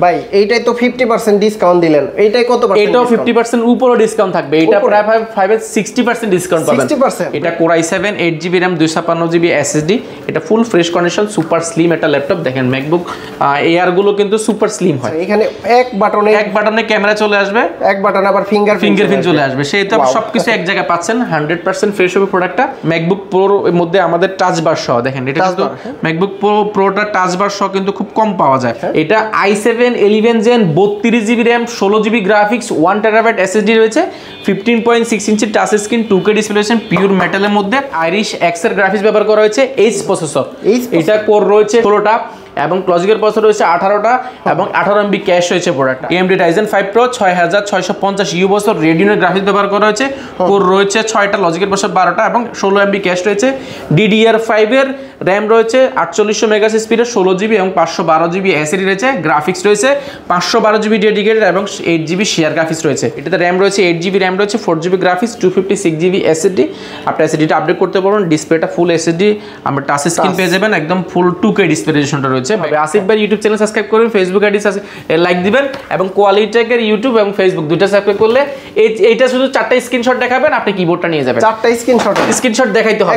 ভাই এইটাই তো 50% ডিসকাউন্ট দিলেন, এইটাই কত পার্সেন্ট? এটাও 50% উপরও ডিসকাউন্ট থাকবে। এটা প্রায় 60% ডিসকাউন্ট পাবেন। 60%? এটা Core i7 8GB RAM 256GB SSD, এটা ফুল ফ্রেশ কন্ডিশন সুপার স্লিম একটা ল্যাপটপ। দেখেন ম্যাকবুক এয়ার গুলো কিন্তু সুপার স্লিম হয়। এখানে এক বাটনে ক্যামেরা চলে আসবে, এক বাটনে আবার ফিঙ্গারপ্রিন্ট চলে আসবে। সেই তো সবকিছু এক জায়গায় পাচ্ছেন। 100% ফ্রেশ হবে প্রোডাক্টটা। ম্যাকবুক প্রোর মধ্যে আমাদের টাচ বার সহ, দেখেন এটা কিন্তু ম্যাকবুক প্রোটা টাচ বার সহ কিন্তু খুব কম পাওয়া যায়। এটা i7 11 Gen 32GB RAM 16GB graphics 1TB SSD রয়েছে, 15.6 inch touch screen 2K display, pure মেটালের মধ্যে আইরিশ এক্স এর গ্রাফিক্স ব্যবহার করা হয়েছে। এইচ প্রসেসর, এটা কোর রয়েছে 16টা এবং লজিকের প্রসেসর রয়েছে 18টা এবং 18 MB ক্যাশ রয়েছে প্রোডাক্টটা। AMD Ryzen 5 Pro 6650U processor, রেডিনোর গ্রাফিক্স ব্যবহার করা হয়েছে, কোর রয়েছে 6টা, লজিকের প্রসেসর 12টা এবং 16 MB ক্যাশ রয়েছে। DDR5 এর RAM রয়েছে 4800 মেগাহার্টজ স্পিডের 16GB এবং 512GB SSD রয়েছে। গ্রাফিক্স রয়েছে 512GB ডেডিকেটেড এবং 8GB শেয়ার গ্রাফিক্স রয়েছে। এটাতে RAM রয়েছে 8GB RAM রয়েছে, 4GB গ্রাফিক্স, 256GB SSD। আপনি SSDটা আপডেট করতে পারবেন। ডিসপ্লেটা ফুল SSD, আমরা টাচ স্ক্রিন পেয়ে যাবেন, একদম ফুল 2K ডিসপ্লে রেজোলিউশনটা রয়েছে। আসিফ ভাই ইউটিউব চ্যানেল সাবস্ক্রাইব করবেন, ফেসবুক আইডি লাইক দিবেন এবং কোয়ালিটি টেকের ইউটিউব এবং ফেসবুক দুটো সাবস্ক্রাইব করলে এইটা শুধু 4টা স্ক্রিনশট দেখাবেন, আপনি কিবোর্ডটা নিয়ে যাবেন। 4টা স্ক্রিনশট দেখাইতে হবে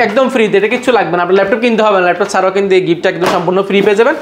একদম ফ্রিতে, এটা কিছু লাগবে না। আপনার ল্যাপটপ কিনতে হবে না, ল্যাপটপ ছাড়াও কিন্তু এই গিফটটা একদম সম্পূর্ণ ফ্রি পেয়ে যাবেন।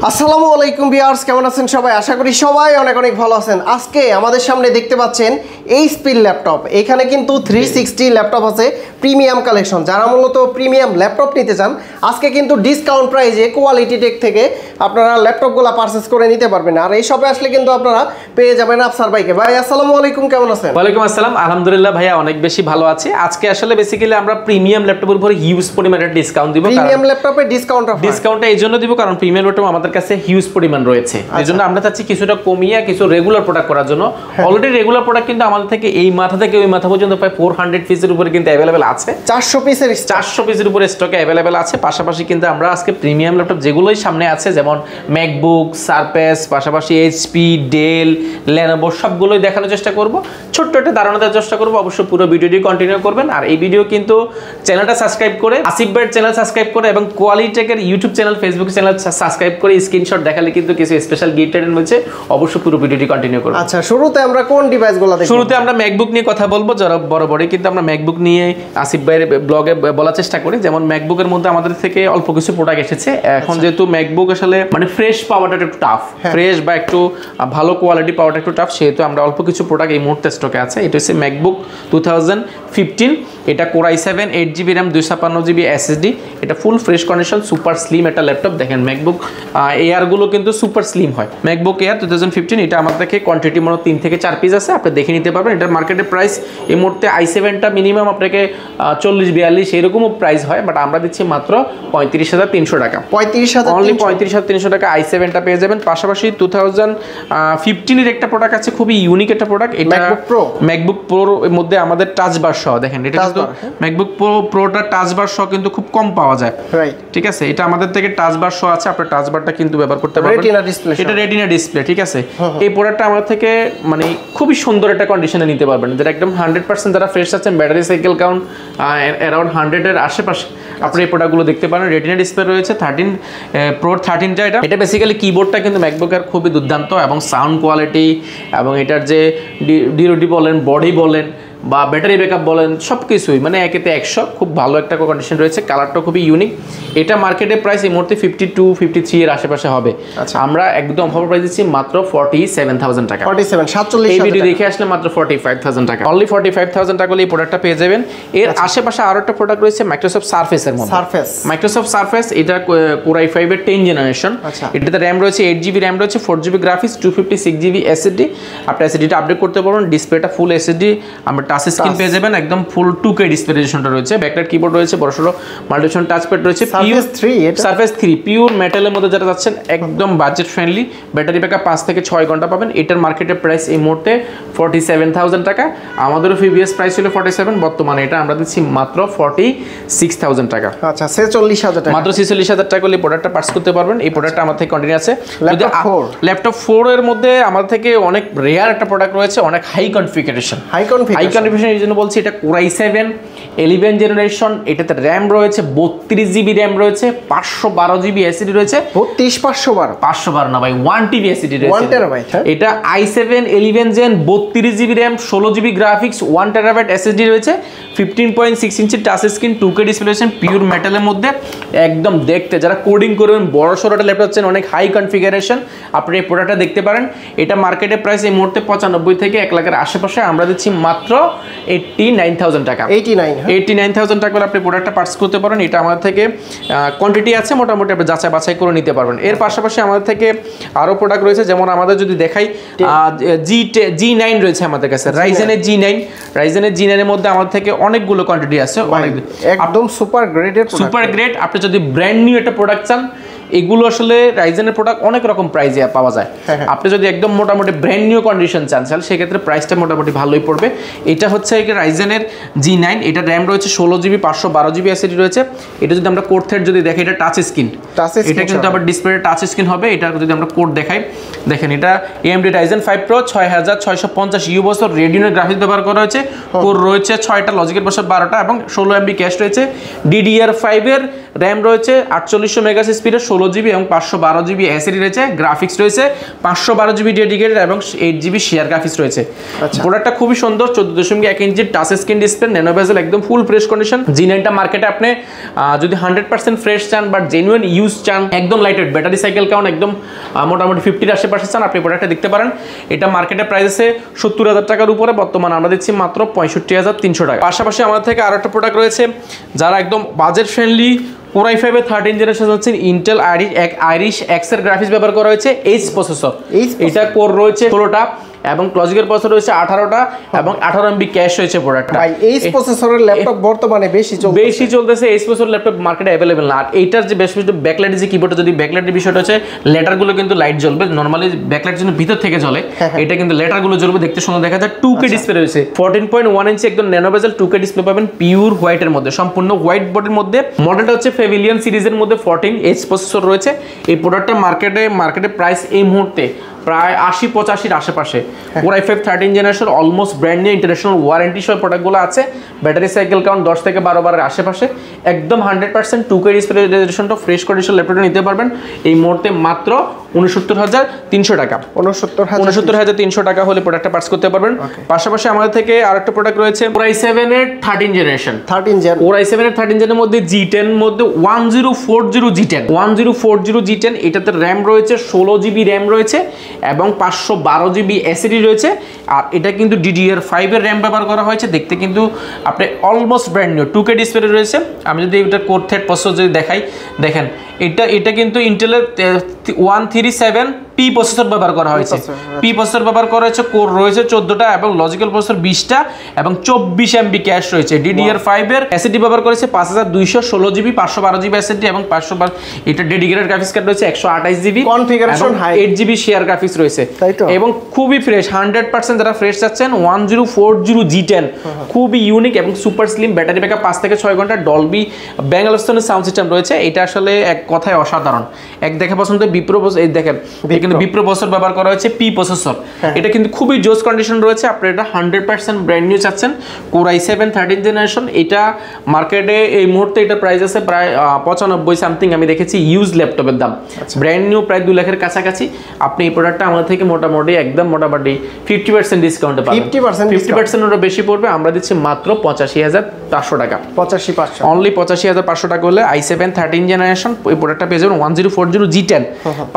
আসসালামু আলাইকুম ভিউয়ার্স, কেমন আছেন সবাই? আশা করি সবাই অনেক ভালো আছেন। আজকে আমাদের সামনে দেখতে পাচ্ছেন এইচপি ল্যাপটপ। এখানে কিন্তু 360 ল্যাপটপ আছে, প্রিমিয়াম কালেকশন। যারা মূলত প্রিমিয়াম ল্যাপটপ নিতে চান, আজকে কিন্তু ডিসকাউন্ট প্রাইসে কোয়ালিটি টেক থেকে আপনারা ল্যাপটপগুলো পারচেজ করে নিতে পারবেন। আর এই শপে আসলে কিন্তু আপনারা পেয়ে যাবেন আফসার ভাইকে। ভাই আসসালামু আলাইকুম, কেমন আছেন? ওয়ালাইকুম আসসালাম, আলহামদুলিল্লাহ ভাইয়া অনেক বেশি ভালো আছি। আজকে আসলে বেসিক্যালি আমরা প্রিমিয়াম ল্যাপটপের উপরে হিউজ পরিমাণে ডিসকাউন্ট দিব। প্রিমিয়াম ল্যাপটপে ডিসকাউন্টটা এই জন্য দিব কারণ প্রিমিয়াম ল্যাপটপ আমাদের কাছে হিউজ পরিমাণ রয়েছে। এই জন্য আমরা চাচ্ছি কিছুটা কমিয়ে কিছু রেগুলার প্রোডাক্ট করার জন্য। অলরেডি রেগুলার প্রোডাক্ট কিন্তু আমাদের থেকে এই মাথা থেকে ওই মাথা পর্যন্ত প্রায় 400 পিসের উপরে কিন্তু অ্যাভেলেবেল আছে। 400 পিসের উপরে স্টকে অ্যাভেলেবেল আছে। পাশাপাশি কিন্তু আমরা আজকে প্রিমিয়াম ল্যাপটপ যেগুলোই সামনে আছে, যেমন ম্যাকবুক, সারফেস, পাশাপাশি এইচপি, ডেল, লেনোভো সবগুলোই দেখানোর চেষ্টা করব। ছোট্ট একটা ধারণা দেওয়ার চেষ্টা করব। অবশ্যই পুরো ভিডিওটি কন্টিনিউ করবেন। আর এই ভিডিও কিন্তু চ্যানেলটা সাবস্ক্রাইব করে, আসিফ ভাইয়ের চ্যানেল সাবস্ক্রাইব করে এবং কোয়ালিটি টেকের YouTube channel, Facebook channel subscribe করে স্ক্রিনশট দেখালে কিন্তু কিছু স্পেশাল গিফট আইটেম রয়েছে। অবশ্যই পুরো ভিডিওটি কন্টিনিউ করুন। আচ্ছা, শুরুতে আমরা কোন ডিভাইসগুলো দেখব? শুরুতে আমরা ম্যাকবুক নিয়ে কথা বলবো। যারা বরাবরই কিন্তু আমরা ম্যাকবুক নিয়ে আসিফ ভাইয়ের ব্লগে বলার চেষ্টা করি। যেমন ম্যাকবুকের মধ্যে আমাদের থেকে অল্প কিছু প্রোডাক্ট এসেছে। এখন যেহেতু ম্যাকবুক আসলে মানে ফ্রেশ পাওয়াটা একটু টাফ, ফ্রেশ বা একটু ভালো কোয়ালিটি পাওয়াটা একটু টাফ, সেহেতু আমরা অল্প কিছু প্রোডাক্ট এই মুহূর্তে স্টকে আছে। এটা হচ্ছে ম্যাকবুক 2015। এটা Core i7 8GB RAM 256GB SSD। এটা ফুল ফ্রেশ কন্ডিশন সুপার স্লিম একটা ল্যাপটপ। দেখেন ম্যাকবুক এয়ার গুলো কিন্তু সুপার স্লিম হয়। ম্যাকবুক এয়ার 2015, এটা আমাদের থেকে কোয়ান্টিটি মনে 3 থেকে 4 পিস আছে, আপনি দেখে নিতে পারবেন। এটার মার্কেটের প্রাইস এই মুহূর্তে i7টা মিনিমাম আপনাকে 40-42 এরকমও প্রাইস হয়, বাট আমরা দিচ্ছি মাত্র 35,300 টাকা। 35,300 টাকা i7টা পেয়ে যাবেন। পাশাপাশি 2015 এর একটা প্রোডাক্ট আছে, খুবই ইউনিক একটা প্রোডাক্ট। এটা ম্যাকবুক প্রোর মধ্যে আমাদের টাচ বার সহ। দেখেন এটা কিন্তু ম্যাকবুক প্রোটা টাচ বার সহ কিন্তু খুব কম পাওয়া যায়। ঠিক আছে, এটা আমাদের থেকে টাচ বার সহ আছে। আপনার টাচ বারটা কিন্তু ব্যবহার করতে পারবেন। এটা রেটিনা ডিসপ্লে। ঠিক আছে, এই প্রোডাক্টটা আমাদের থেকে মানে খুবই সুন্দর একটা কন্ডিশনে নিতে পারবেন, যেটা একদম 100% যারা ফ্রেশ আছেন, ব্যাটারি সাইকেল কাউন্ট অ্যারাউন্ড 100 এর আশেপাশে আপনি এই প্রোডাক্টগুলো দেখতে পারেন। রেটিনা ডিসপ্লে রয়েছে 13 প্রো 13টা। এটা বেসিক্যালি কিবোর্ডটা কিন্তু ম্যাকবুকের খুবই দুর্দান্ত এবং সাউন্ড কোয়ালিটি এবং এটার যে ডিওডি বলেন, বডি বলেন বা ব্যাটারি ব্যাকআপ বলেন, সব কিছুই মানে একেতে 100, খুব ভালো একটা কন্ডিশন রয়েছে। কালারটা খুবই ইউনিক। এটা মার্কেটের প্রাইস এই মুহূর্তে 52-53 এর আশেপাশে হবে। আমরা একদম অফার প্রাইস দিচ্ছি মাত্র 47,000 টাকা। 47 এই ভিডিও দেখে আসলে মাত্র 45,000 টাকা, অনলি 45,000 টাকা হলে এই প্রোডাক্টটা পেয়ে যাবেন। এর আশেপাশে আরো একটা প্রোডাক্ট রয়েছে মাইক্রোসফট সারফেসের মধ্যে। মাইক্রোসফট সারফেস, এটা Core i5 এর 10 জেনারেশন। এটাতে RAM রয়েছে 8GB RAM রয়েছে, 4GB গ্রাফিক্স, 256GB SSD। আপনি SSDটা আপডেট করতে পারবেন। ডিসপ্লেটা ফুল SSD, আমরা টাচ স্ক্রিন পেয়ে যাবেন, একদম ফুল 2K ডিসপ্লে রেজোলিউশনটা রয়েছে। ব্যাকলাইট কিবোর্ড রয়েছে, বড়সড় মাল্টিফাংশন টাচপ্যাড রয়েছে। সারফেস 3 পিওর মেটালের মধ্যে যারা যাচ্ছেন, একদম বাজেট ফ্রেন্ডলি। ব্যাটারি ব্যাকআপ 5 থেকে 6 ঘন্টা পাবেন। এটার মার্কেটের প্রাইস এই মুহূর্তে 47,000 টাকা। আমাদেরও প্রিভিয়াস প্রাইস ছিল 47, বর্তমানে এটা আমরা দিচ্ছি মাত্র 46,000 টাকা। আচ্ছা, 46,000 টাকা, মাত্র 46,000 টাকা হলে প্রোডাক্টটা পারচেজ করতে পারবেন। এই প্রোডাক্টটা আমার থেকে কন্টিনিউ আছে। ল্যাপটপ 4 এর মধ্যে আমাদের থেকে অনেক রেয়ার একটা প্রোডাক্ট রয়েছে, অনেক হাই কনফিগারেশন কনফিগারেশন এই জন্য বলছি, এটা Core i7 11 জেনারেশন, এটাতে র্যাম রয়েছে 32 জিবি র্যাম রয়েছে, 512 জিবি এসএসডি রয়েছে। 32 512 না ভাই, 1 টিবি এসএসডি রয়েছে, 1 টেরাবাইট। এটা i7 11 gen 32 GB RAM 16 GB graphics 1 terabyte SSD রয়েছে, 15.6 inch touch screen 2K display রয়েছে, পিওর মেটালের মধ্যে একদম দেখতে যারা কোডিং করবেন বড় সড়ো একটা ল্যাপটপ চাচ্ছেন অনেক হাই কনফিগারেশন, আপনি এই প্রোডাক্টটা দেখতে পারেন। এটা মার্কেটে প্রাইস এই মুহূর্তে 95 থেকে 1 লাখের আশেপাশে, আমরা দিচ্ছি মাত্র 89,000 টাকা। 89,000 টাকা আপনি প্রোডাক্টটা পারচেজ করতে পারেন। এটা আমাদের থেকে কোয়ান্টিটি আছে মোটামুটি, আপনি যাচাই বাছাই করে নিতে পারবেন। এর পাশাপাশি আমাদের থেকে আরও প্রোডাক্ট রয়েছে, যেমন আমাদের যদি দেখাই G9 রয়েছে আমাদের কাছে, রাইজেনের G9 এর মধ্যে আমাদের থেকে অনেকগুলো কোয়ান্টিটি আছে, একদম সুপার গ্রেড। আপনি যদি ব্র্যান্ড নিউ একটা প্রোডাক্ট চান, এগুলো আসলে রাইজেনের প্রোডাক্ট অনেক রকম প্রাইসে পাওয়া যায়। আপনি যদি একদম মোটামুটি ব্র্যান্ড নিউ কন্ডিশন চান তাহলে সেক্ষেত্রে প্রাইসটা মোটামুটি ভালোই পড়বে। এটা হচ্ছে রাইজেনের G9, এটা র্যাম রয়েছে 16 জিবি 512 জিবি এসএসডি রয়েছে। এটা যদি আমরা কোড থ্রেড যদি দেখি, এটা টাচ স্ক্রিন, এটা কিন্তু আবার ডিসপ্লে টাচ স্ক্রিন হবে। এটা যদি আমরা কোড দেখাই, দেখেন এটা AMD Ryzen 5 Pro 6650 বছর রেডিওনের গ্রাফিক্স ব্যবহার করা হয়েছে, কোর রয়েছে 6টা, লজিকের বছর 12টা এবং 16 MB ক্যাশ রয়েছে। DDR5 এর র্যাম রয়েছে 4800 মেগাহার্টজ স্পিডের 16 জিবি এবং 512 জিবি এসএসডি রয়েছে, গ্রাফিক্স রয়েছে 512 জিবি ডেডিকেটেড এবং 8 জিবি শেয়ার গ্রাফিক্স রয়েছে। প্রোডাক্টটা খুবই সুন্দর, 14.1 ইঞ্চির টাচ স্ক্রিন ডিসপ্লে, ন্যানো বেজেল, একদম ফুল ফ্রেশ কন্ডিশন। G9টা মার্কেটে আপনি যদি 100% ফ্রেশ চান বা জেনুইন ইউজ চান, একদম light weight, battery cycle count একদম মোটামুটি 50-এর আশেপাশে চান, আপনি প্রোডাক্টটা দেখতে পারেন। এটা মার্কেটে প্রাইস আছে 70,000 টাকার উপরে, বর্তমানে আমরা দিচ্ছি মাত্র 65,300 টাকা। পাশাপাশি আমাদের থেকে আরো একটা প্রোডাক্ট রয়েছে, যারা একদম বাজেট ফ্রেন্ডলি Core i5 এর 13 জেনারেশন হচ্ছে ইন্টেল আইরিশ এক্স এর গ্রাফিক্স ব্যবহার করা হয়েছে, এইচ প্রসেসর। এটা কোর রয়েছে 16টা এবং লজিকের প্রসেসর রয়েছে 18টা এবং 18 MB ক্যাশ রয়েছে প্রোডাক্টটা। ভাই এইচ প্রসেসরের ল্যাপটপ বর্তমানে বেশি চলতেছে, এইচ প্রসেসর ল্যাপটপ মার্কেটে अवेलेबल না। আর এইটার যে বেশ কিছু ব্যাকলাইট যে কিবোর্ডে যদি ব্যাকলাইটের বিষয়টা হচ্ছে লেটারগুলো কিন্তু লাইট জ্বলবে, নরমালি ব্যাকলাইট জন্য ভিতর থেকে জ্বলে, এটা কিন্তু লেটারগুলো জ্বলবে, দেখতে সুন্দর দেখা যায়। 2K ডিসপ্লে রয়েছে, 14.1 ইঞ্চি একদম ন্যানো বেজেল 2K ডিসপ্লে পাবেন, পিওর হোয়াইটের মধ্যে, সম্পূর্ণ হোয়াইট বডির মধ্যে। মডেলটা হচ্ছে প্যাভিলিয়ন সিরিজের মধ্যে 14 এইচ প্রসেসর রয়েছে। এই প্রোডাক্টটা মার্কেটে প্রাইস এই মুহূর্তে প্রায় 80-85-এর আশেপাশে। Core i5 13 generation almost brand new international warranty সহ প্রোডাক্টগুলো আছে, ব্যাটারি সাইকেল কাউন্ট 10 থেকে 12 বারের আশেপাশে, একদম 100% 2K ডিসপ্লে রেজোলিউশনটা ফ্রেশ কন্ডিশন ল্যাপটপটা নিতে পারবেন এই মুহূর্তে মাত্র 69,300 টাকা। 69,300 টাকা হলে প্রোডাক্টটা পারচেজ করতে পারবেন। পাশাপাশি আমাদের থেকে আরেকটা প্রোডাক্ট রয়েছে Core i7 এর 13 জেনারেশন। Core i7 এর 13 জেনের মধ্যে G10 মধ্যে 1040 G10, এটাতে র্যাম রয়েছে 16 জিবি র্যাম রয়েছে এবং 512 জিবি এসএসডি রয়েছে। আর এটা কিন্তু DDR5 এর র্যাম ব্যবহার করা হয়েছে, দেখতে কিন্তু আপনি almost brand new 2K display রয়েছে। আমি যদি এটা কোর থ্রেড প্রসেসর যদি দেখাই, দেখেন এটা কিন্তু ইন্টেলের 137P প্রসেসর ব্যবহার করা হয়েছে, পি প্রসেসর ব্যবহার করা হয়েছে, কোর রয়েছে 14টা এবং লজিক্যাল প্রসেসর 20টা এবং 24 MB ক্যাশ রয়েছে। DDR5 এর এসএসডি ব্যবহার করেছে 5216 জিবি 512 জিবি এসএসডি এবং 512 এটা ডেডিকেটেড গ্রাফিক্স কার্ড রয়েছে 128 GB, configuration high, 8 GB share graphics রয়েছে এবং খুবই ফ্রেশ 100% যারা ফ্রেশ চাচ্ছেন 1040 G10 খুবই ইউনিক এবং সুপার স্লিম, ব্যাটারি ব্যাকআপ 5 থেকে 6 ঘন্টা, ডলবি ব্যাঙ্গালোর সাউন্ড সিস্টেম রয়েছে। এটা আসলে এক কথায় অসাধারণ, এক দেখে পছন্দ। বিপ্রো এই দেখেন কিন্তু বিপ্রো প্রসেসর ব্যবহার করা হয়েছে, পি প্রসেসর, এটা কিন্তু খুবই জোস কন্ডিশন রয়েছে। আপনি এটা 100% ব্র্যান্ড নিউ চাচ্ছেন Core i7 13 জেনারেশন, এটা মার্কেটে এই মুহূর্তে এটা প্রাইস আছে প্রায় 95 সামথিং আমি দেখেছি ইউজ ল্যাপটপের দাম, ব্র্যান্ড নিউ প্রায় 2 লাখের কাছাকাছি। আপনি এই প্রোডাক্টটা আমাদের থেকে মোটামুটি একদম মোটামুটি 50% ডিসকাউন্টে পাবেন, 50% ওটা বেশি পড়বে, আমরা দিচ্ছি মাত্র 85,500 টাকা, 85,500 অনলি 85,500 টাকা হলে i7 13 জেনারেশন এই প্রোডাক্টটা পেয়ে যাবেন 1040 G10।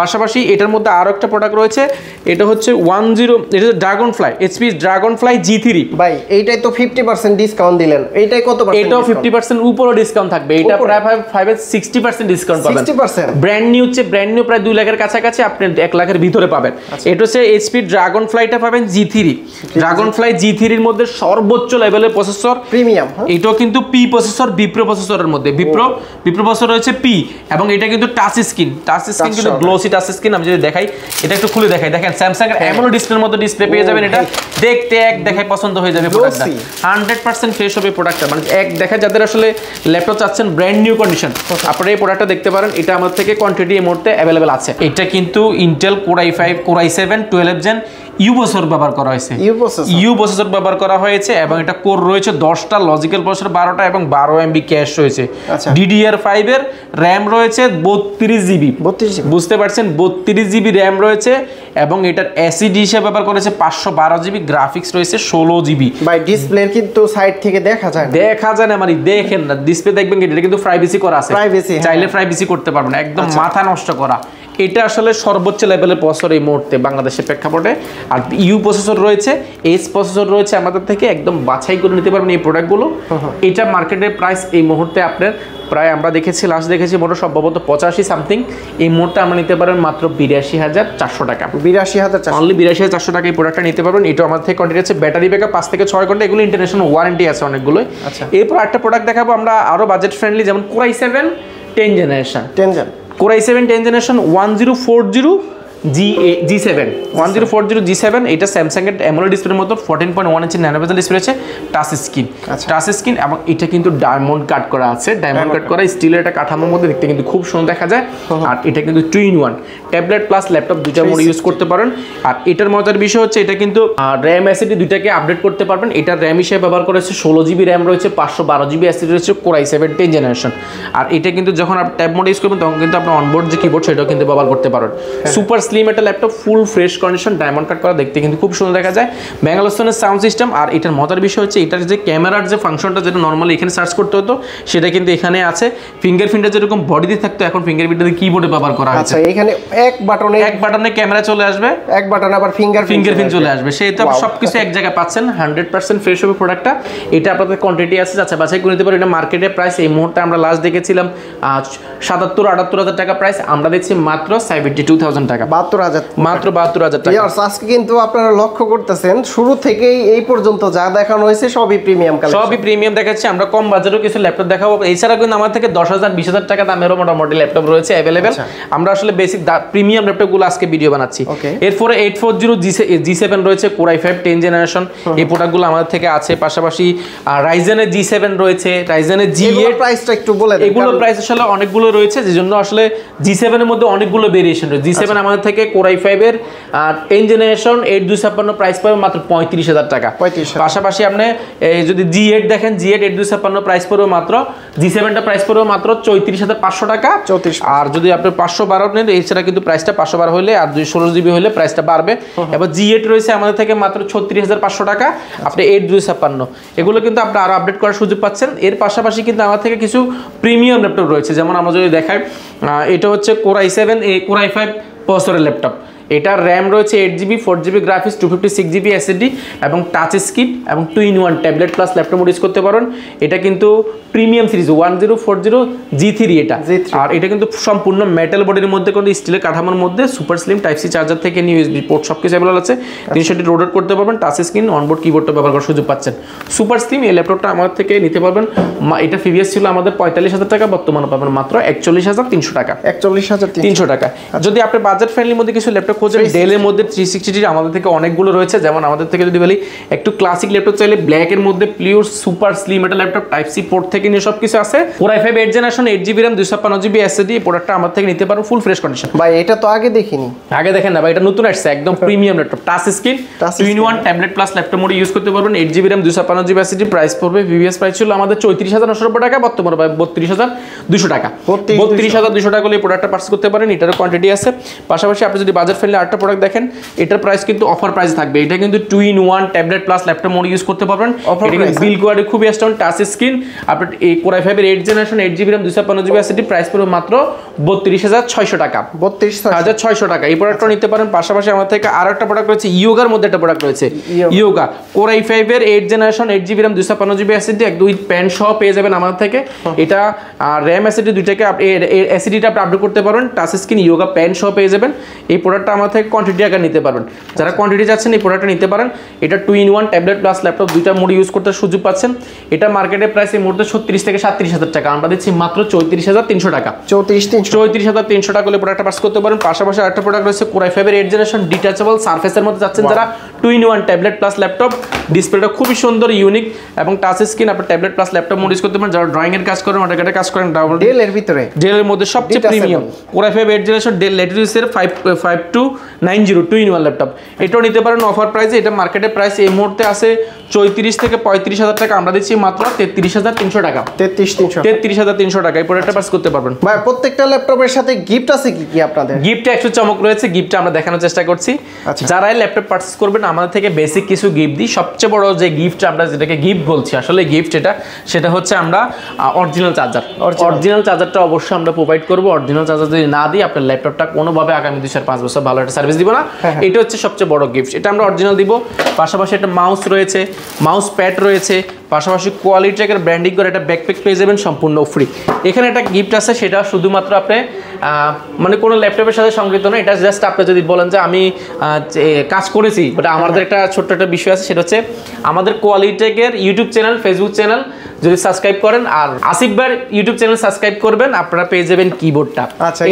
পাশাপাশি এটার মধ্যে আরো একটা প্রোডাক্ট রয়েছে, এটা হচ্ছে এটা ড্রাগনফ্লাই, HP ড্রাগনফ্লাই G3। ভাই এইটাই তো 50% ডিসকাউন্ট দিলেন, এইটাই কত পার্সেন্ট? এটাও 50% উপরে ডিসকাউন্ট থাকবে, এটা প্রায় 60% ডিসকাউন্ট পাবেন, 60% ব্র্যান্ড নিউ প্রায় 2 লাখের কাছাকাছি আপনি 1 লাখের ভিতরে পাবেন। এটা হচ্ছে HP ড্রাগনফ্লাইটা পাবেন G3, ড্রাগনফ্লাই G3 এর মধ্যে সর্বোচ্চ লেভেলের প্রসেসর, প্রিমিয়াম। এটাও কিন্তু পি প্রসেসর, বিপ্রো প্রসেসরের মধ্যে, বিপ্রো প্রসেসর রয়েছে পি এবং এটা কিন্তু টাচ স্ক্রিন কিন্তু গ্লোসি টাচ স্ক্রিন। আমি যদি দেখাই, এটা একটু খুলে দেখাই, দেখেন স্যামসাং এর অ্যামোলেড ডিসপ্লের মতো ডিসপ্লে পেয়ে যাবেন। এটা দেখতে এক দেখায় পছন্দ হয়ে যাবে প্রোডাক্টটা, 100% ফ্রেশ হবে প্রোডাক্টটা, মানে এক দেখা যাদের আসলে ল্যাপটপ চাচ্ছেন ব্র্যান্ড নিউ কন্ডিশন, আপনারা এই প্রোডাক্টটা দেখতে পারেন। এটা আমাদের থেকে কোয়ান্টিটি এই মুহূর্তে अवेलेबल আছে। এটা কিন্তু Intel Core i7 12 gen U processor ব্যবহার করা হয়েছে, ইউ প্রসেসর ব্যবহার করা হয়েছে এবং এটা কোর রয়েছে 10টা, লজিক্যাল প্রসেসর 12টা এবং 12 MB ক্যাশ রয়েছে। DDR5 এর র্যাম রয়েছে 32 GB, বুঝতে পারছেন 32 GB র্যাম রয়েছে এবং এটার এসএসডি হিসেবে ব্যবহার করেছে 512 GB, গ্রাফিক্স রয়েছে 16 GB। ভাই ডিসপ্লে কিন্তু সাইড থেকে দেখা যায় না, মানে দেখেন না, ডিসপ্লে দেখবেন এটা কিন্তু প্রাইভেসি করা আছে, চাইলে প্রাইভেসি করতে পারবেন, একদম মাথা নষ্ট করা। এটা আসলে সর্বোচ্চ লেভেলের প্রসেসর এই মুহূর্তে বাংলাদেশের প্রেক্ষাপটে। আর ইউ প্রসেসর রয়েছে, এস প্রসেসর রয়েছে আমাদের থেকে, একদম বাছাই করে নিতে পারবেন এই প্রোডাক্টগুলো। এটা মার্কেটের প্রাইস এই মুহূর্তে আপনার প্রায় আমরা দেখেছি, লাস্ট দেখেছি মোটর সম্ভবত 85 সামথিং, এই মুহূর্তে আমরা নিতে পারেন মাত্র 82,400 টাকা। 82,400, অনলি 82,400 টাকা এই প্রোডাক্টটা নিতে পারবেন। এটা আমাদের থেকে কন্টিনিউ আছে, ব্যাটারি ব্যাকআপ 5 থেকে 6 ঘন্টা, এগুলো ইন্টারন্যাশনাল ওয়ারেন্টি আছে অনেকগুলোই। এরপর একটা প্রোডাক্ট দেখাবো আমরা আরো বাজেট ফ্রেন্ডলি, যেমন Core i7 10 generation, Core i7 10 generation 1040 G7 1040 G7। এটা স্যামসাং এর অ্যামোলেড ডিসপ্লের মতো 14.1 ইঞ্চি ন্যানো বেজেল ডিসপ্লে আছে, টাচ স্ক্রিন এবং এটা কিন্তু ডায়মন্ড কাট করা আছে, ডায়মন্ড কাট করা স্টিলের একটা কাঠামোর মধ্যে, দেখতে কিন্তু খুব সুন্দর দেখা যায়। আর এটা কিন্তু 2-in-1 ট্যাবলেট প্লাস ল্যাপটপ দুইটা মোড ইউজ করতে পারেন। আর এটার মজার বিষয় হচ্ছে এটা কিন্তু র্যাম এসএসডি দুইটাকে আপডেট করতে পারবেন। এটা র্যাম হিসেবে ব্যবহার করেছে 16 GB র্যাম রয়েছে, 512 GB এসএসডি রয়েছে, Core i7 10 জেনারেশন। আর এটা কিন্তু যখন আপনি ট্যাব মোড ইউজ করবেন তখন কিন্তু আপনি অনবোর্ড যে কিবোর্ড সেটাও কিন্তু ব্যবহার করতে পারেন। সুপার স্লিম একটা ল্যাপটপ, ফুল ফ্রেশ কন্ডিশন, ডায়মন্ড কাট করা, দেখতে কিন্তু খুব সুন্দর দেখা যায়। ব্যাঙ্গালোসনের সাউন্ড সিস্টেম। আর এটার মজার বিষয় হচ্ছে এটার যে ক্যামেরার যে ফাংশনটা যেটা নর্মালি এখানে সার্চ করতে হতো সেটা কিন্তু এখানে আছে। ফিঙ্গারপ্রিন্টটা যেরকম বডিতে থাকতো এখন ফিঙ্গারপ্রিন্টটা কিবোর্ডে ব্যবহার করা হয়েছে। এখানে এক বাটনে ক্যামেরা চলে আসবে, এক বাটনে আবার ফিঙ্গারপ্রিন্ট চলে আসবে, সেটা সবকিছু এক জায়গায় পাচ্ছেন। 100% ফ্রেশ হবে প্রোডাক্টটা। এটা আপনাদের কোয়ান্টিটি আছে, আচ্ছা বাছাই করে নিতে পারেন। এটা মার্কেটের প্রাইস এই মুহূর্তে আমরা লাস্ট দেখেছিলাম 77-78,000 টাকা প্রাইস, আমরা দেখছি মাত্র 72,000 টাকা, 72,000, মাত্র 72,000 টাকা। আজকে কিন্তু আপনারা লক্ষ্য করতেছেন শুরু থেকেই এই পর্যন্ত যা দেখানো হয়েছে সবই প্রিমিয়াম কালেকশন, সবই প্রিমিয়াম দেখাচ্ছি। আমরা কম বাজারেও কিছু ল্যাপটপ দেখাবো। এছাড়া কিন্তু আমার থেকে 10,000-20,000 টাকা দামেরও মোটামুটি ল্যাপটপ রয়েছে অ্যাভেলেবেল। আমরা আসলে বেসিক প্রিমিয়াম ল্যাপটপগুলো আজকে ভিডিও বানাচ্ছি। এরপরে 840 G7 রয়েছে, Core i5 10 জেনারেশন, এই প্রোডাক্টগুলো আমাদের থেকে আছে। পাশাপাশি রাইজেনের G7 রয়েছে, রাইজেনের G8 প্রাইসটা একটু বলে দেন। এগুলো প্রাইস আসলে অনেকগুলো রয়েছে, যেজন্য আসলে G7 এর মধ্যে অনেকগুলো ভেরিয়েশন রয়েছে। G7 আমাদের থেকে Core i5 এর 10 জেনারেশন 8256 প্রাইস পাবে মাত্র 35,000 টাকা। পাশাপাশি আপনি যদি G8 দেখেন, G8 8256 প্রাইস পড়বে মাত্র, G7 টা প্রাইস পড়বে মাত্র 34,500 টাকা। আর যদি আপনি 512 নেন, এছাড়া কিন্তু প্রাইসটা 512 হলে আর 216 GB হলে প্রাইসটা বাড়বে। এবার G8 রয়েছে আমাদের থেকে মাত্র 36,500 টাকা, আপনি 8256, এগুলো কিন্তু আপনি আরো আপডেট করার সুযোগ পাচ্ছেন। এর পাশাপাশি কিন্তু আমার থেকে কিছু প্রিমিয়াম ল্যাপটপ রয়েছে, যেমন আমরা যদি দেখাই, এটা হচ্ছে Core i7 Core i5 প্রসেসরের ল্যাপটপ। এটার র্যাম রয়েছে 8GB, 4GB graphics, 256GB SSD এবং টাচ স্ক্রিন এবং 2-in-1 tablet plus laptop mode use করতে পারেন। এটা কিন্তু প্রিমিয়াম সিরিজ 1040 G3 এটা। আর এটা কিন্তু সম্পূর্ণ মেটাল বডির মধ্যে, কোনো স্টিলের কাঠামোর মধ্যে, super slim type C charger থেকে নিয়ে ইউএসবি পোর্ট সবকিছু অ্যাভেলেবল আছে। তিনি সেটি রোটেট করতে পারবেন, টাচ স্ক্রিন, অনবোর্ড কিবোর্ডটা ব্যবহার করার সুযোগ পাচ্ছেন। সুপার স্লিম এই ল্যাপটপটা আমাদের থেকে নিতে পারবেন। এটা প্রিভিয়াস ছিল আমাদের 45,000 টাকা, বর্তমানে পাবেন মাত্র 41,300 টাকা, 41,300 টাকা। যদি আপনি বাজেট ফ্রেন্ডলির মধ্যে কিছু ল্যাপটপ খোঁজেন, ডেলের মধ্যে 360 আমাদের থেকে অনেকগুলো রয়েছে। যেমন আমাদের থেকে যদি বলি একটু ক্লাসিক ল্যাপটপ চাইলে ব্ল্যাকের মধ্যে পিওর সুপার স্লিম একটা ল্যাপটপ, টাইপ সি পোর্ট থেকে নিয়ে সবকিছু আছে। Core i5 8 generation 8GB RAM 256GB SSD, এই প্রোডাক্টটা আমার থেকে নিতে পারো ফুল ফ্রেশ কন্ডিশন। ভাই এটা তো আগে দেখিনি, আগে দেখেন না ভাই, এটা নতুন আসছে, একদম premium laptop, touch screen, 2-in-1 tablet plus laptop mode use করতে পারবেন। 8GB RAM 256GB SSD, price পড়বে, প্রিভিয়াস প্রাইস ছিল আমাদের 34,990 টাকা, বর্তমানে পাবে 32,200 টাকা। 32,200 টাকা হলে এই প্রোডাক্টটা পারচেজ করতে পারেন, এটারও কোয়ান্টিটি আছে। পাশাপাশি আপনি যদি বাজেট ফ্রেন্ডলি আরেকটা প্রোডাক্ট দেখেন, এটার প্রাইস কিন্তু অফার প্রাইস থাকবে। এটা কিন্তু 2-in-1 tablet plus laptop mode use করতে পারবেন। এটা কিন্তু বিল কোয়ালিটি খুবই স্ট্রং, টাচ স্ক্রিন, আপনি এই Core i5 এর 8 generation 8GB RAM 256GB SSD, price পড়বে মাত্র 32,600 টাকা, 32,600 টাকা। এই প্রোডাক্টটা নিতে পারেন। পাশাপাশি আমাদের থেকে আরেকটা প্রোডাক্ট রয়েছে, ইয়োগার মধ্যে একটা প্রোডাক্ট রয়েছে, ইয়োগা Core i5 এর 8 generation 8GB RAM 256GB SSD, এক দুই প্যান সহ পেয়ে যাবেন আমাদের থেকে। এটা RAM এসএসডি দুইটাকে এসএসডিটা আপনি আপডেট করতে পারবেন, টাচ স্ক্রিন, ইয়োগা প্যান সহ পেয়ে যাবেন। এই প্রোডাক্টটা আমাদের থেকে কোয়ান্টিটি আকার নিতে পারবেন। যারা কোয়ান্টিটি চাচ্ছেন এই প্রোডাক্টটা নিতে পারেন। এটা 2-in-1 ট্যাবলেট প্লাস ল্যাপটপ দুইটা মোড ইউজ করতে সুযোগ পাচ্ছেন। এটা মার্কেটের প্রাইস এই মুহূর্তে 36 থেকে 37,000 টাকা, আমরা দিচ্ছি মাত্র 34,300 টাকা, 34,300 টাকা হলে প্রোডাক্টটা পাস করতে পারেন। পাশাপাশি আরেকটা প্রোডাক্ট রয়েছে Core i5 এর 8 জেনারেশন ডিটাচেবল সারফেসের মধ্যে যাচ্ছেন যারা, 2-in-1 ট্যাবলেট প্লাস ল্যাপটপ, ডিসপ্লেটা খুবই সুন্দর ইউনিক এবং টাচ স্ক্রিন, আপনি tablet plus laptop mode use করতে পারেন। যারা ড্রয়িং এর কাজ করেন, অটোক্যাডের কাজ করেন, ডেলের ভিতরে, ডেলের মধ্যে সবচেয়ে premium Core i5 8 generation Dell Latitudes এর 5 to 3290 two in one laptop, এটাও নিতে পারেন অফার প্রাইসে। এটা মার্কেটের প্রাইস এই মুহূর্তে আছে 34 থেকে 35,000 টাকা, আমরা দিচ্ছি মাত্র 33,300 টাকা। 33,300 টাকা এই প্রোডাক্টটা পাস করতে পারবেন। ভাই প্রত্যেকটা ল্যাপটপের সাথে গিফট আছে কি কি আপনাদের? গিফটে একটু চমক রয়েছে, গিফটটা আমরা দেখানোর চেষ্টা করছি। যারা ল্যাপটপ পারচেজ করবেন আমাদের থেকে বেসিক কিছু গিফট দিই। সবচেয়ে বড় যে গিফট আমরা যেটাকে গিফট বলছি, আসলে গিফট সেটা হচ্ছে আমরা অরিজিনাল চার্জার। অরিজিনাল চার্জারটা অবশ্যই আমরা প্রোভাইড করবো। অরিজিনাল চার্জার যদি না দিই আপনার ল্যাপটপটা কোনোভাবে আগামী 2-5 বছর ভালো একটা সার্ভিস দিব না। এটা হচ্ছে সবচেয়ে বড় গিফট, এটা আমরা অরিজিনাল দিব। পাশাপাশি একটা মাউস রয়েছে, মাউস প্যাড রয়েছে, পাশাপাশি কোয়ালিটি ট্র্যাকের ব্র্যান্ডিং করে একটা ব্যাকপ্যাক পেয়ে যাবেন সম্পূর্ণ ফ্রি। এখানে একটা গিফট আছে, সেটা শুধুমাত্র আপনি মানে কোনো ল্যাপটপের সাথে সংযুক্ত না, এটা জাস্ট আপনি যদি বলেন যে আমি কাজ করেছি, বাট আমাদের একটা ছোট্ট একটা বিষয় আছে, সেটা হচ্ছে আমাদের কোয়ালিটি ট্র্যাকের ইউটিউব চ্যানেল, ফেসবুক চ্যানেল যদি সাবস্ক্রাইব করেন আর আসিফ ভাইয়ের ইউটিউব চ্যানেল সাবস্ক্রাইব করবেন, আপনারা পেয়ে যাবেন কিবোর্ডটা।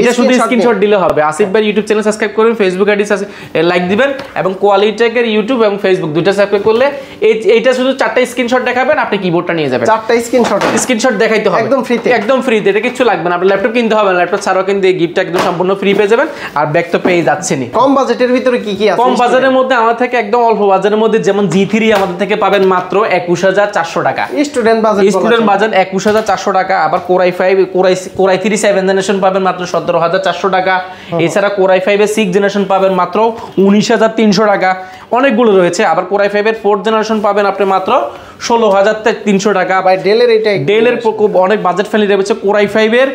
এটা শুধু স্ক্রিনশট দিলে হবে। আসিফ ভাইয়ের ইউটিউব চ্যানেল সাবস্ক্রাইব করবেন, ফেসবুক আইডি লাইক দিবেন এবং কোয়ালিটি ট্র্যাকের ইউটিউব এবং ফেসবুক দুইটা সাবস্ক্রাইব করলে এইটা শুধু 4টা স্ক্রিনশট দেখাবেন, আপনি কিবোর্ডটা নিয়ে যাবেন। 4টা স্ক্রিনশট দেখাইতে হবে একদম ফ্রিতে, একদম ফ্রিতে, এটা কিছু লাগবে না। আপনার ল্যাপটপ কিনতে হবে না, ল্যাপটপ ছাড়াও কিন্তু এই গিফটটা একদম সম্পূর্ণ ফ্রি পেয়ে যাবেন। আর ব্যাগ তো পেয়ে যাচ্ছেনই। কম বাজেটের ভিতরে কি কি আছে? কম বাজেটের মধ্যে আমাদের থেকে একদম অল্প বাজেটের মধ্যে যেমন G3 আমাদের থেকে পাবেন মাত্র 21,400 টাকা। স্টুডেন্ট বাজেট 21,400 টাকা। আবার Core i5 Core i3 7 generation পাবেন মাত্র 17,400 টাকা। এছাড়া Core i5 এর 6 জেনারেশন পাবেন মাত্র 19,300 টাকা। অনেকগুলো রয়েছে। আবার Core i5 এর 4th জেনারেশন পাবেন আপনি মাত্র 16,300 টাকা। ভাই ডেলের খুব অনেক বাজেট ফ্রেন্ডলি রয়েছে। Core i5 এর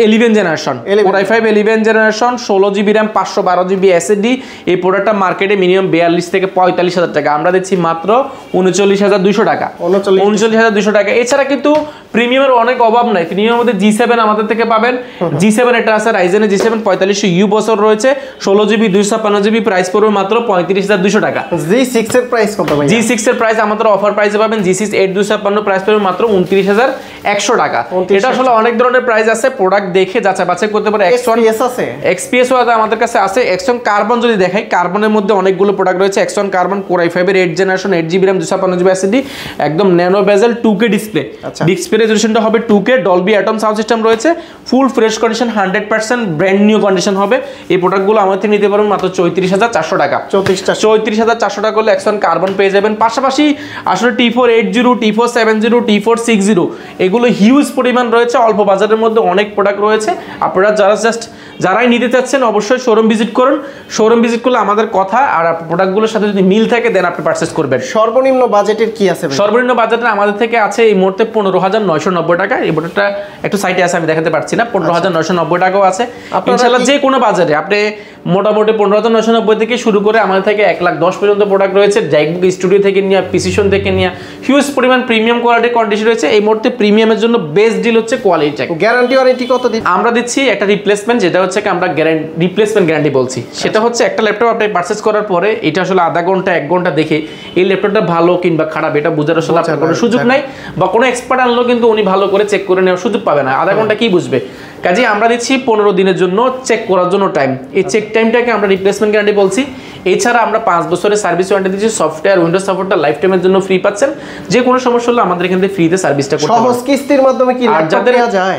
11 generation, Core i5 11 generation 16GB RAM 512GB SSD। এই প্রোডাক্টটা মার্কেটে মিনিমাম 42 থেকে 45,000 টাকা, আমরা দিচ্ছি মাত্র 39,200 টাকা। 39,200 টাকা। এছাড়া কিন্তু প্রিমিয়ামের অনেক অভাব নাই। প্রিমিয়ামের মধ্যে G7 আমাদের থেকে পাবেন। G7 এটা আছে রাইজেনের G7 4500U বছর রয়েছে, 16GB 256GB, প্রাইস পড়বে মাত্র 35,200 টাকা। G6 এর প্রাইস কত ভাই? G6 এর প্রাইস আমাদের অফার প্রাইসে পাবেন। G6 8256 প্রাইস পড়বে মাত্র 29,100 টাকা। এটা আসলে অনেক ধরনের প্রাইস আছে, প্রোডাক্ট দেখে যাচাই বাছাই করতে পারে। XPS আমাদের কাছে আছে। Exxon কার্বন যদি দেখাই, কার্বনের মধ্যে অনেকগুলো প্রোডাক্ট রয়েছে। Exxon কার্বন Core i5 এর 8 generation 8GB RAM 256GB SSD, একদম nano bezel 2K display. Display রেজোলিউশনটা হবে 2K, Dolby Atmos sound system রয়েছে, full fresh condition 100% brand new condition হবে। এই প্রোডাক্টগুলো আমাদের থেকে নিতে পারবেন মাত্র 34,400 টাকা। 34,400 টাকা করলে Exxon কার্বন পেয়ে যাবেন। পাশাপাশি আসলে T480, T470, T460 এগুলো হিউজ পরিমাণ রয়েছে। অল্প বাজারের মধ্যে অনেক প্রোডাক্ট রয়েছে। আপনারা যারাই নিতে চাচ্ছেন অবশ্যই শোরুম ভিজিট করুন। শোরুম ভিজিট করলে আমাদের কথা আর প্রোডাক্টগুলোর সাথে যদি মিল থাকে দেন আপনি পারচেজ করবেন। সর্বনিম্ন বাজেটের কি আছে? সর্বনিম্ন বাজেটের আমাদের থেকে আছে এই মুহূর্তে 15,990 টাকা। এই প্রোডাক্টটা একটু সাইটে আছে, আমি দেখাতে পারছি না। 15,990 টাকাও আছে। ইনশাআল্লাহ যে কোনো বাজারে আপনি মোটামুটি 15,990 থেকে শুরু করে আমাদের থেকে 1,10,000 পর্যন্ত প্রোডাক্ট রয়েছে। জ্যাকবুক স্টুডিও থেকে নিয়ে, পিসিশন থেকে নিয়ে হিউজ পরিমাণ প্রিমিয়াম কোয়ালিটির কন্ডিশন রয়েছে। এই মুহূর্তে প্রিমিয়ামের জন্য বেস্ট ডিল হচ্ছে কোয়ালিটি চেক। গ্যারান্টি ওয়ারেন্টি কত দিন? আমরা দিচ্ছি একটা রিপ্লেসমেন্ট, যেটা হচ্ছে আমরা রিপ্লেসমেন্ট গ্যারান্টি বলছি। সেটা হচ্ছে একটা ল্যাপটপ আপনি পারচেজ করার পরে এটা আসলে আধা ঘন্টা 1 ঘন্টা দেখে এই ল্যাপটপটা ভালো কিংবা খারাপ এটা বোঝার আসলে আপনার কোনো সুযোগ নাই, বা কোনো এক্সপার্ট আনলেও কিন্তু উনি ভালো করে চেক করে নেওয়ার সুযোগ পাবে না। আধা ঘন্টা কি বুঝবে? কাজে আমরা দিচ্ছি 15 দিনের জন্য চেক করার জন্য টাইম। এই চেক টাইমটাকে আমরা রিপ্লেসমেন্ট গ্যারান্টি বলছি। এছাড়া আমরা 5 বছরের সার্ভিস ওয়ারেন্টি দিচ্ছি। সফটওয়্যার উইন্ডোজ সাপোর্টটা লাইফ টাইমের জন্য ফ্রি পাচ্ছেন। যে কোনো সমস্যা হলে আমাদের এখান থেকে ফ্রিতে সার্ভিসটা করতে পারবেন। সহজ কিস্তির মাধ্যমে কি ল্যাপটপ দেওয়া যায়?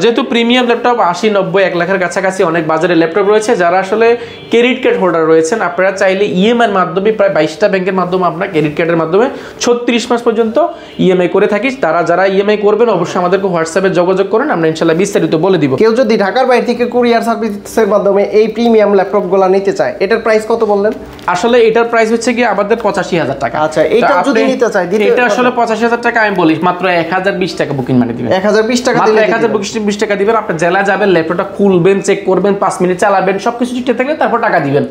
যেহেতু প্রিমিয়াম ল্যাপটপ 80, 90, 1 লাখের কাছাকাছি অনেক বাজারে ল্যাপটপ রয়েছে। যারা আসলে ক্রেডিট কার্ড হোল্ডার রয়েছেন, আপনারা চাইলে ইএমআই এর মাধ্যমে প্রায় 22টা ব্যাংকের মাধ্যমে আপনারা ক্রেডিট কার্ডের মাধ্যমে 36 মাস পর্যন্ত ইএমআই করে থাকি। যারা ইএমআই করবেন অবশ্যই আমাদেরকে হোয়াটসঅ্যাপে যোগাযোগ করেন, আমরা ইনশাআল্লাহ বিস্তারিত বলে দিব। কেউ যদি ঢাকার বাইরে থেকে কুরিয়ার সার্ভিসের মাধ্যমে এই প্রিমিয়াম ল্যাপটপগুলো নিতে চায়, এটার প্রাইস কত বললেন? আসলে এটার প্রাইস হচ্ছে কি আমাদের 85,000 টাকা। আচ্ছা, এটা যদি নিতে চাই এটা আসলে 85,000 টাকা আমি বলি, মাত্র 1020 টাকা বুকিং মানি দিবেন। 1020 টাকা দিলে 1020 টাকা দিবেন। আপনি জেলা যাবেন, ল্যাপটপটা খুলবেন, চেক করবেন, 5 মিনিট চালাবেন, সবকিছু ঠিকঠাক থাকলে তারপর টাকা দিবেন।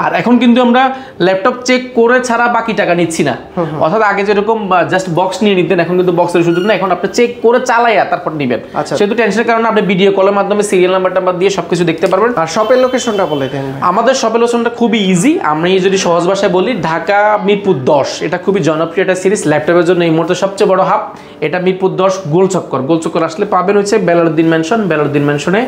আর এখন কিন্তু আমরা ল্যাপটপ চেক করে ছাড়া বাকি টাকা নিচ্ছি না। অর্থাৎ আগে যেরকম জাস্ট বক্স নিয়ে নিতেন, এখন কিন্তু বক্সের সুযোগ না। এখন আপনি চেক করে চালাইয়া তারপর নিবেন। সেহেতু টেনশনের কারণে আপনি ভিডিও কলের মাধ্যমে সিরিয়াল নাম্বারটা দিয়ে সবকিছু দেখতে পারবেন। আর শপের লোকেশনটা বলে দেন। আমাদের শপের লোকেশনটা খুবই ইজি। আমি যদি সহজ ভাষায় বলি, ঢাকা মিরপুর 10, এটা খুবই জনপ্রিয় একটা সিরিজ ল্যাপটপের জন্য এই মুহূর্তে সবচেয়ে বড় হাব। এটা মিরপুর 10 গোলচক্কর আসলে পাবেন হচ্ছে বেলালউদ্দিন ম্যানশনে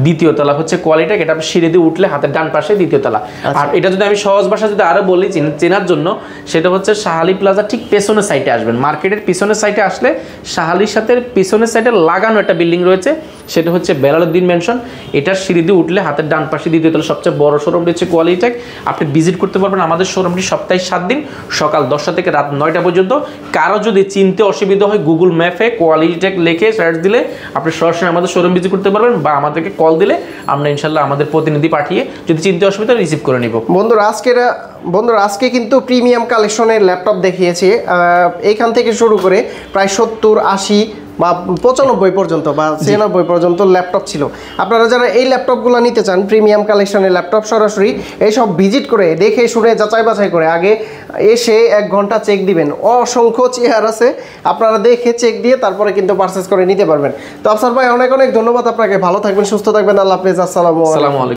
2য় তলা হচ্ছে কোয়ালিটি। এটা আপনি সিঁড়ি দিয়ে উঠলে হাতের ডান পাশে 2য় তলা। আর এটা যদি আমি সহজ ভাষায় যদি আরো বলি চেনার জন্য, সেটা হচ্ছে শাহালি প্লাজা ঠিক পেছনের সাইডে আসবেন। মার্কেটের পিছনের সাইডে আসলে শাহালির সাথে পিছনের সাইডে লাগানো একটা বিল্ডিং রয়েছে, সেটা হচ্ছে বেলালউদ্দিন মেনশন। এটার সিঁড়ি দিয়ে উঠলে হাতের ডান পাশে দ্বিতীয় তলা সবচেয়ে বড় শোরুমটি হচ্ছে কোয়ালিটেক। আপনি ভিজিট করতে পারবেন আমাদের শোরুমটি সপ্তাহে 7 দিন সকাল 10টা থেকে রাত 9টা পর্যন্ত। কারো যদি চিনতে অসুবিধা হয় গুগল ম্যাপে কোয়ালিটেক লিখে সার্চ দিলে আপনি সরাসরি আমাদের শোরুম ভিজিট করতে পারবেন, বা আমাদেরকে কল দিলে আমরা ইনশাল্লাহ আমাদের প্রতিনিধি পাঠিয়ে যদি চিনতে অসুবিধা রিসিভ করে নিব। বন্ধুরা আজকে কিন্তু প্রিমিয়াম কালেকশনের ল্যাপটপ দেখিয়েছি, এইখান থেকে শুরু করে প্রায় 70, 80 বা 95 পর্যন্ত বা 96 পর্যন্ত ল্যাপটপ ছিল। আপনারা যারা এই ল্যাপটপগুলো নিতে চান প্রিমিয়াম কালেকশনের ল্যাপটপ, সরাসরি এইসব ভিজিট করে দেখে শুনে যাচাই বাছাই করে আগে এসে 1 ঘন্টা চেক দিবেন। অসংখ্য চেয়ার আছে, আপনারা দেখে চেক দিয়ে তারপরে কিন্তু পারচেস করে নিতে পারবেন। তো আফসার ভাই অনেক অনেক ধন্যবাদ আপনাকে, ভালো থাকবেন, সুস্থ থাকবেন, আল্লাহ হাফেজ, আসসালামু আলাইকুম।